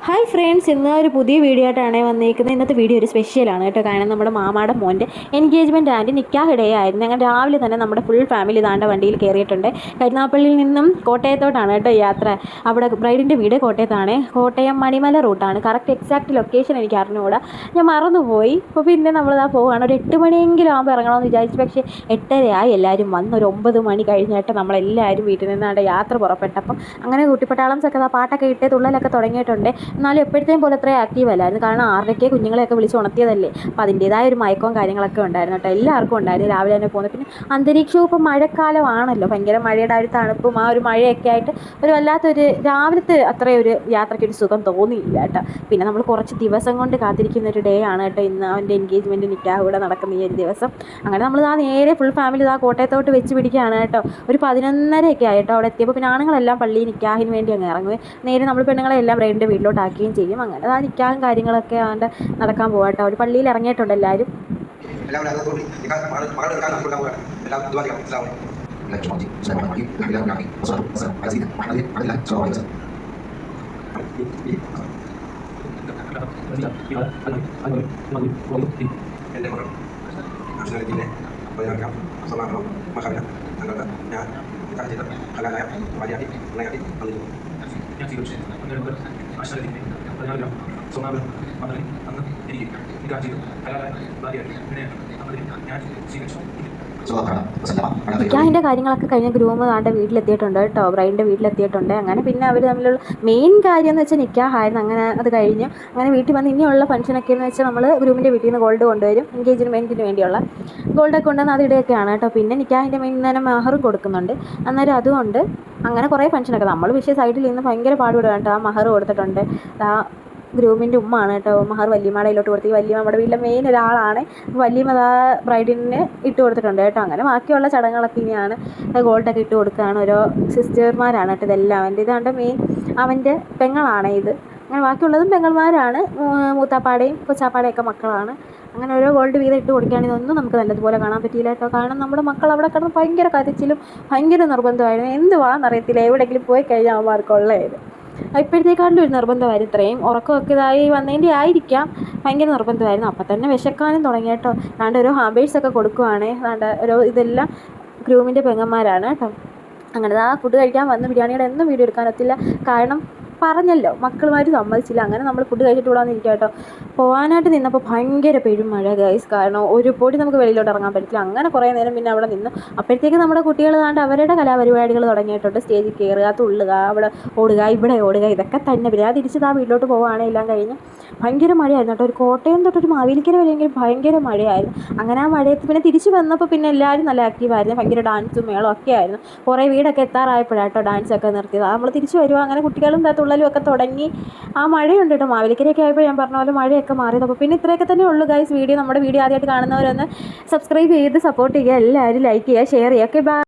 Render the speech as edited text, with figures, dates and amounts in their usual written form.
Hi friends, ഇന്ന് ഒരു പുതിയ വീഡിയോ ആയിട്ടാണ് വന്നിരിക്കുന്നത്. ഇന്നത്തെ വീഡിയോ ഒരു സ്പെഷ്യലാണ് കേട്ടോ. കാരണം നമ്മുടെ മാമാടെ മോൻ്റെ എൻഗേജ്മെൻറ്റ് ആൻഡ് നിക്കാഹ് ഡേ ആയിരുന്നു. ഞങ്ങൾ രാവിലെ തന്നെ നമ്മുടെ ഫുൾ ഫാമിലി ഇതാണ്ട വണ്ടിയിൽ കയറിയിട്ടുണ്ട്. കരുനാഗപ്പള്ളിയിൽ നിന്നും കോട്ടയത്തോട്ടാണ് കേട്ടോ യാത്ര. അവിടെ ബ്രൈഡിൻ്റെ വീട് കോട്ടയത്താണ്. കോട്ടയം മണിമല റൂട്ടാണ്. കറക്റ്റ് എക്സാക്റ്റ് ലൊക്കേഷൻ എനിക്ക് അറിഞ്ഞുകൂടാ, ഞാൻ മറന്നുപോയി. അപ്പോൾ പിന്നെ നമ്മളിതാ പോവുകയാണ്. ഒരു 8 മണിയെങ്കിലും ആകുമ്പോൾ ഇറങ്ങണമെന്ന് വിചാരിച്ചു. പക്ഷേ 8:30 എല്ലാവരും വന്ന്. ഒരു 9 മണി കഴിഞ്ഞിട്ട് നമ്മളെല്ലാവരും വീട്ടിൽ നിന്നാണ്ട് യാത്ര പുറപ്പെട്ടപ്പം അങ്ങനെ കുട്ടിപ്പട്ടാളംസൊക്കെ പാട്ടൊക്കെ ഇട്ട് തുള്ളലൊക്കെ തുടങ്ങിയിട്ടുണ്ട്. എന്നാലും എപ്പോഴത്തേയും പോലെ അത്രയും ആക്റ്റീവ് അല്ലായിരുന്നു. കാരണം 6:30 കുഞ്ഞുങ്ങളെയൊക്കെ വിളിച്ച് ഉണർത്തിയതല്ലേ. അപ്പോൾ അതിൻ്റേതായ ഒരു മയക്കവും കാര്യങ്ങളൊക്കെ ഉണ്ടായിരുന്നു കേട്ടോ. എല്ലാവർക്കും ഉണ്ടായിരുന്നു. രാവിലെ തന്നെ പോകുന്നത്. പിന്നെ അന്തരീക്ഷവും ഇപ്പോൾ മഴക്കാലമാണല്ലോ, ഭയങ്കര മഴയുടെ ഒരു തണുപ്പും ആ ഒരു മഴയൊക്കെ ആയിട്ട് ഒരു വല്ലാത്തൊരു രാവിലത്തെ അത്രയും ഒരു യാത്രയ്ക്കൊരു സുഖം തോന്നിയില്ല കേട്ടോ. പിന്നെ നമ്മൾ കുറച്ച് ദിവസം കൊണ്ട് കാത്തിരിക്കുന്ന ഒരു ഡേ ആണ് കേട്ടോ ഇന്ന്. അവൻ്റെ എൻഗേജ്മെൻറ്റ് നിക്കാഹ് കൂടെ നടക്കുന്ന ഈ ഒരു ദിവസം. അങ്ങനെ നമ്മൾ നേരെ ഫുൾ ഫാമിലി കോട്ടയത്തോട്ട് വെച്ച് പിടിക്കുകയാണ് കേട്ടോ. ഒരു 11:30 ആയിട്ടോ അവിടെ എത്തിയപ്പോൾ. പിന്നെ ആണുങ്ങളെല്ലാം പള്ളിയിൽ നിക്കാഹിന് വേണ്ടി അങ്ങ് ഇറങ്ങും. നേരെ നമ്മൾ പെണ്ണുങ്ങളെല്ലാം ബ്രൈഡിൻ്റെ വീട്ടിലോട്ടാക്കുകയും ചെയ്യും. അങ്ങനെ ആ നിക്കാഹും കാര്യങ്ങളൊക്കെ ആണ്ട് നടക്കാൻ പോകട്ടോ. ഒരു പള്ളിയിൽ ഇറങ്ങിയിട്ടുണ്ട് എല്ലാവരും. നിക്കാഹിൻ്റെ കാര്യങ്ങളൊക്കെ കഴിഞ്ഞ ഗ്രൂമ് താണ്ടെ വീട്ടിലെത്തിയിട്ടുണ്ട് കേട്ടോ. ബ്രൈഡിൻ്റെ വീട്ടിലെത്തിയിട്ടുണ്ട്. അങ്ങനെ പിന്നെ അവർ തമ്മിലുള്ള മെയിൻ കാര്യം എന്ന് വെച്ചാൽ നിക്കാഹായിരുന്നു. അങ്ങനെ അത് കഴിഞ്ഞ് അങ്ങനെ വീട്ടിൽ വന്ന് ഇനിയുള്ള ഫംഗ്ഷനൊക്കെ എന്ന് വെച്ചാൽ നമ്മൾ ഗ്രൂമിൻ്റെ വീട്ടിൽ നിന്ന് ഗോൾഡ് കൊണ്ടുവരും. എൻഗേജ്മെൻറ്റിന് വേണ്ടിയുള്ള ഗോൾഡൊക്കെ കൊണ്ടുവന്ന് അത് ഇടുകയൊക്കെയാണ് കേട്ടോ. പിന്നെ നിക്കാഹിൻ്റെ മെയിൻ തന്നെ മഹറും കൊടുക്കുന്നുണ്ട്. അന്നേരം അതുകൊണ്ട് അങ്ങനെ കുറേ ഫംഗ്ഷനൊക്കെ നമ്മൾ പക്ഷേ സൈഡിൽ നിന്ന് ഭയങ്കര പാടുപെടുക കേട്ടോ. ആ മഹർ കൊടുത്തിട്ടുണ്ട്. ഗ്രൂമിൻ്റെ ഉമ്മാണ് കേട്ടോ മഹർ വല്യമ്മയുടെ കയ്യിലോട്ട് കൊടുത്ത്. ഈ വല്യമ്മ നമ്മുടെ വീട്ടിലെ മെയിൻ ഒരാളാണ്. വല്യമ്മ ബ്രൈഡിന് ഇട്ട് കൊടുത്തിട്ടുണ്ട് കേട്ടോ. അങ്ങനെ ബാക്കിയുള്ള ചടങ്ങുകളൊക്കെ ഇനിയാണ്. ഗോൾഡൊക്കെ ഇട്ട് കൊടുക്കുകയാണ്. ഓരോ സിസ്റ്റർമാരാണ് കേട്ടോ ഇതെല്ലാം. അവൻ്റെ ഇതാണ്ട് മെയിൻ അവൻ്റെ പെങ്ങളാണ് ഇത്. അങ്ങനെ ബാക്കിയുള്ളതും പെങ്ങന്മാരാണ്. മൂത്താപ്പാടെയും കൊച്ചാപ്പാടെയൊക്കെ മക്കളാണ്. അങ്ങനെ ഓരോ ഗോൾഡ് വീതം ഇട്ട് കൊടുക്കുകയാണെങ്കിൽ ഒന്നും നമുക്ക് നല്ലതുപോലെ കാണാൻ പറ്റിയില്ല കേട്ടോ. കാരണം നമ്മുടെ മക്കൾ അവിടെ കിടന്ന് ഭയങ്കര കരച്ചിലും ഭയങ്കര നിർബന്ധമായിരുന്നു. എന്തുവാണെന്നറിയത്തില്ല, എവിടെയെങ്കിലും പോയി കഴിഞ്ഞാൽ അവന്മാർക്കുള്ളത് ഇപ്പോഴത്തേക്കാട്ടിലും ഒരു നിർബന്ധമായിരുന്നു. ഇത്രയും ഉറക്കമൊക്കെ ഇതായി വന്നതിൻ്റെ ആയിരിക്കാം, ഭയങ്കര നിർബന്ധമായിരുന്നു. അപ്പം തന്നെ വിശക്കാനും തുടങ്ങി കേട്ടോ. അതാണ്ട് ഓരോ ഹാമ്പേഴ്സൊക്കെ കൊടുക്കുവാണ്. അതാണ്ട് ഓരോ ഇതെല്ലാം ഗ്രൂമിൻ്റെ പെങ്ങന്മാരാണ് കേട്ടോ. അങ്ങനെ ആ ഫുഡ് കഴിക്കാൻ വന്ന് ബിരിയാണിയുടെ ഒന്നും വീഡിയോ എടുക്കാനൊത്തില്ല. കാരണം പറഞ്ഞല്ലോ, മക്കളുമാർ സമ്മതിച്ചില്ല. അങ്ങനെ നമ്മൾ ഫുഡ് കഴിച്ചിട്ട് ഇവിടെ വന്നിരിക്കുക കേട്ടോ. പോകാനായിട്ട് നിന്നപ്പോൾ ഭയങ്കര പെരുമഴ ഗൈസ്. കാരണം ഒരു പൊടി നമുക്ക് വെളിയിലോട്ട് ഇറങ്ങാൻ പറ്റില്ല. അങ്ങനെ കുറേ നേരം പിന്നെ അവിടെ നിന്ന്. അപ്പോഴത്തേക്ക് നമ്മുടെ കുട്ടികൾ താണ്ട് അവരുടെ കലാപരിപാടികൾ തുടങ്ങിയിട്ടുണ്ട്. സ്റ്റേജിൽ കയറുക, തുള്ളുക, അവിടെ ഓടുക, ഇവിടെ ഓടുക, ഇതൊക്കെ തന്നെ. പിന്നെ ആ തിരിച്ച് വീട്ടിലോട്ട് പോവുകയാണ്. എല്ലാം കഴിഞ്ഞ് ഭയങ്കര മഴയായിരുന്നു കേട്ടോ. ഒരു കോട്ടയം തൊട്ടൊരു മാവേലിക്കര വരെയെങ്കിലും ഭയങ്കര മഴയായിരുന്നു. അങ്ങനെ ആ മഴയത്ത് പിന്നെ തിരിച്ച് വന്നപ്പോൾ പിന്നെ എല്ലാവരും നല്ല ആക്റ്റീവായിരുന്നു. ഭയങ്കര ഡാൻസും മേളം ഒക്കെ ആയിരുന്നു. കുറേ വീടൊക്കെ എത്താറായപ്പോഴാട്ടോ ഡാൻസൊക്കെ നിർത്തിയത്. നമ്മൾ തിരിച്ച് വരുക. അങ്ങനെ കുട്ടികളും തുള്ളലും ഒക്കെ തുടങ്ങി. ആ മഴയുണ്ട് കേട്ടോ. മാവേലിക്കരയൊക്കെ ആയപ്പോൾ ഞാൻ പറഞ്ഞ പോലെ മഴയൊക്കെ മാറിയത്. അപ്പോൾ പിന്നെ ഇത്രയൊക്കെ തന്നെ ഉള്ളൂ ഗൈസ് വീഡിയോ. നമ്മുടെ വീഡിയോ ആദ്യമായിട്ട് കാണുന്നവരൊന്ന് സബ്സ്ക്രൈബ് ചെയ്ത് സപ്പോർട്ട് ചെയ്യുക. എല്ലാവരും ലൈക്ക് ചെയ്യുക, ഷെയർ ചെയ്യുക. Okay, by.